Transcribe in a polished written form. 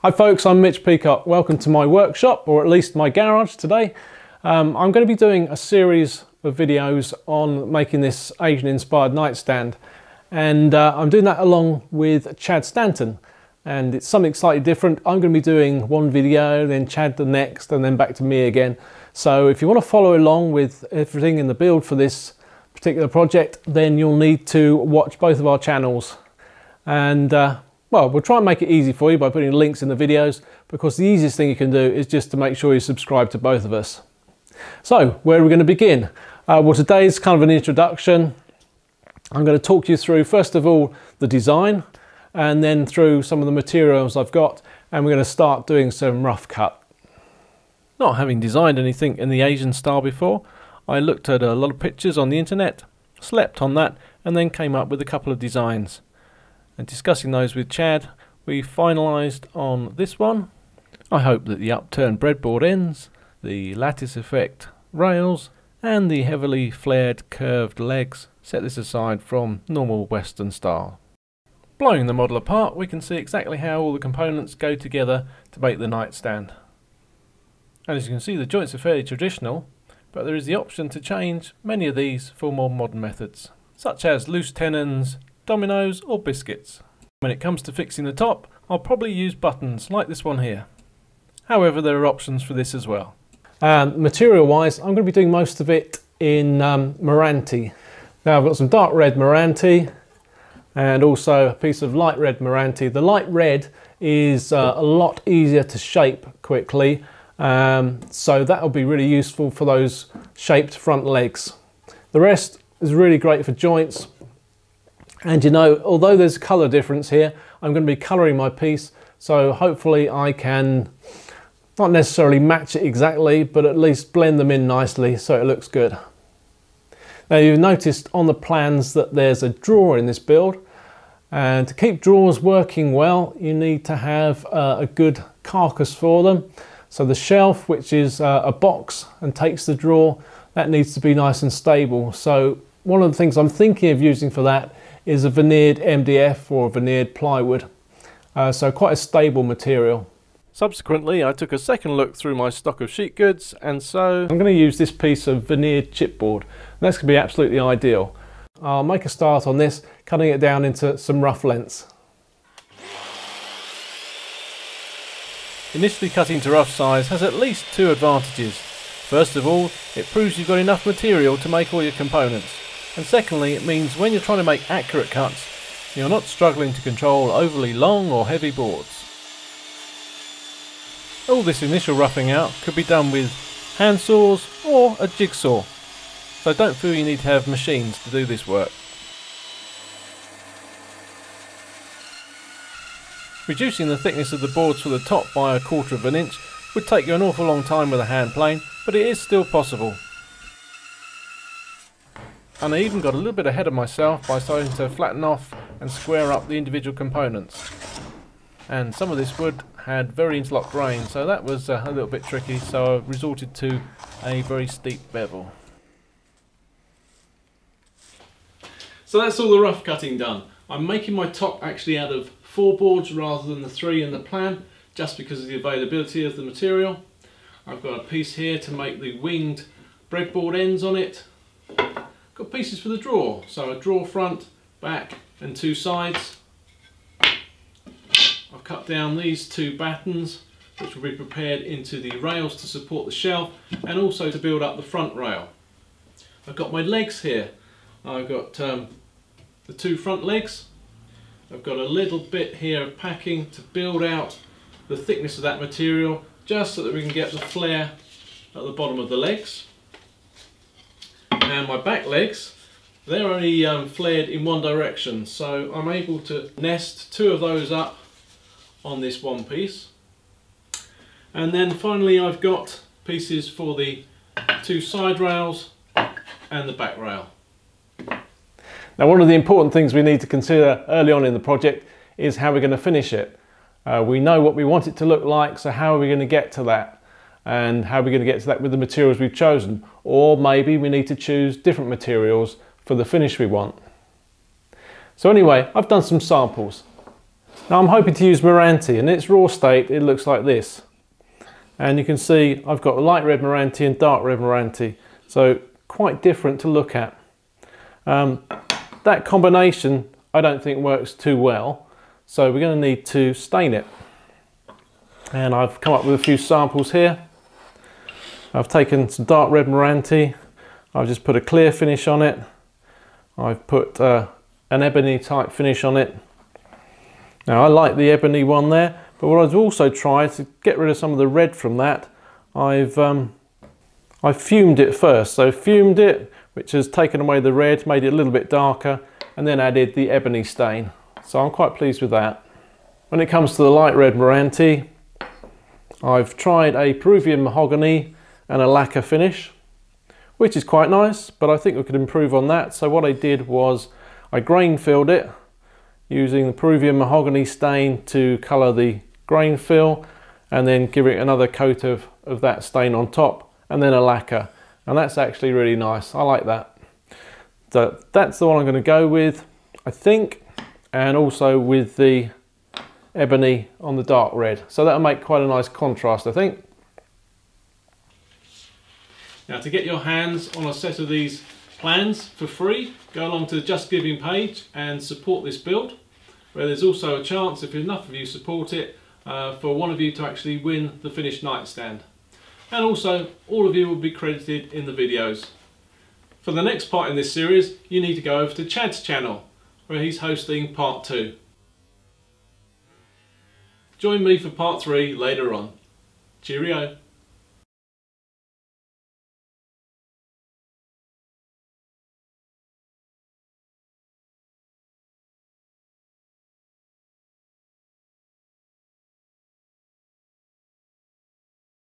Hi folks, I'm Mitch. Welcome to my workshop, or at least my garage today. I'm going to be doing a series of videos on making this Asian inspired nightstand, and I'm doing that along with Chad Stanton, and it's something slightly different. I'm going to be doing one video, then Chad the next, and then back to me again. So if you want to follow along with everything in the build for this particular project, then you'll need to watch both of our channels. And well, we'll try and make it easy for you by putting links in the videos, because the easiest thing you can do is just to make sure you subscribe to both of us. So, where are we going to begin? Well, today's kind of an introduction. I'm going to talk you through, first of all, the design, and then through some of the materials I've got, and we're going to start doing some rough cut. Not having designed anything in the Asian style before, I looked at a lot of pictures on the internet, slept on that, and then came up with a couple of designs. And discussing those with Chad, we finalised on this one. I hope that the upturned breadboard ends, the lattice effect rails, and the heavily flared curved legs set this aside from normal Western style. Blowing the model apart, we can see exactly how all the components go together to make the nightstand. And as you can see, the joints are fairly traditional, but there is the option to change many of these for more modern methods, such as loose tenons, dominoes or biscuits. When it comes to fixing the top, I'll probably use buttons like this one here. However, there are options for this as well. Material wise, I'm going to be doing most of it in Meranti. Now I've got some dark red Meranti and also a piece of light red Meranti. The light red is a lot easier to shape quickly, so that'll be really useful for those shaped front legs. The rest is really great for joints. And you know, although there's a colour difference here, I'm going to be colouring my piece, so hopefully I can not necessarily match it exactly, but at least blend them in nicely so it looks good. Now you've noticed on the plans that there's a drawer in this build, and to keep drawers working well you need to have a good carcass for them. So the shelf, which is a box and takes the drawer, that needs to be nice and stable. So one of the things I'm thinking of using for that is a veneered MDF or veneered plywood, so quite a stable material. Subsequently, I took a second look through my stock of sheet goods, and so I'm going to use this piece of veneered chipboard. That's going to be absolutely ideal. I'll make a start on this, cutting it down into some rough lengths. Initially cutting to rough size has at least two advantages. First of all, it proves you've got enough material to make all your components. And secondly, it means when you're trying to make accurate cuts, you're not struggling to control overly long or heavy boards. All this initial roughing out could be done with hand saws or a jigsaw, so don't feel you need to have machines to do this work. Reducing the thickness of the boards for the top by 1/4 of an inch would take you an awful long time with a hand plane, but it is still possible. And I even got a little bit ahead of myself by starting to flatten off and square up the individual components. And some of this wood had very interlocked grain, so that was a little bit tricky, so I resorted to a very steep bevel. So that's all the rough cutting done. I'm making my top actually out of 4 boards rather than the 3 in the plan, just because of the availability of the material. I've got a piece here to make the winged breadboard ends on it. Got pieces for the drawer, so a drawer front, back and 2 sides. I've cut down these 2 battens, which will be prepared into the rails to support the shelf and also to build up the front rail. I've got my legs here. I've got the 2 front legs. I've got a little bit here of packing to build out the thickness of that material, just so that we can get the flare at the bottom of the legs. And my back legs, they're only flared in one direction, so I'm able to nest 2 of those up on this one piece. And then finally I've got pieces for the 2 side rails and the back rail. Now, one of the important things we need to consider early on in the project is how we're going to finish it. We know what we want it to look like, so how are we going to get to that? And how are we going to get to that with the materials we've chosen? Or maybe we need to choose different materials for the finish we want. So anyway, I've done some samples. Now I'm hoping to use Meranti, and in its raw state it looks like this. And you can see I've got light red Meranti and dark red Meranti, so quite different to look at. That combination I don't think works too well, so we're going to need to stain it. And I've come up with a few samples here. I've taken some dark red Meranti, I've just put a clear finish on it, I've put an ebony type finish on it. Now I like the ebony one there, but what I've also tried to get rid of some of the red from that, I've fumed it first. So fumed it, which has taken away the red, made it a little bit darker, and then added the ebony stain. So I'm quite pleased with that. When it comes to the light red Meranti, I've tried a Peruvian mahogany and a lacquer finish, which is quite nice, but I think we could improve on that. So what I did was I grain filled it using the Peruvian mahogany stain to colour the grain fill, and then give it another coat of that stain on top, and then a lacquer. And that's actually really nice. I like that. So that's the one I'm going to go with, I think, and also with the ebony on the dark red. So that'll make quite a nice contrast, I think. Now, to get your hands on a set of these plans for free, go along to the Just Giving page and support this build, where there's also a chance, if enough of you support it, for one of you to actually win the finished nightstand. And also, all of you will be credited in the videos. For the next part in this series, you need to go over to Chad's channel, where he's hosting part 2. Join me for part 3 later on. Cheerio.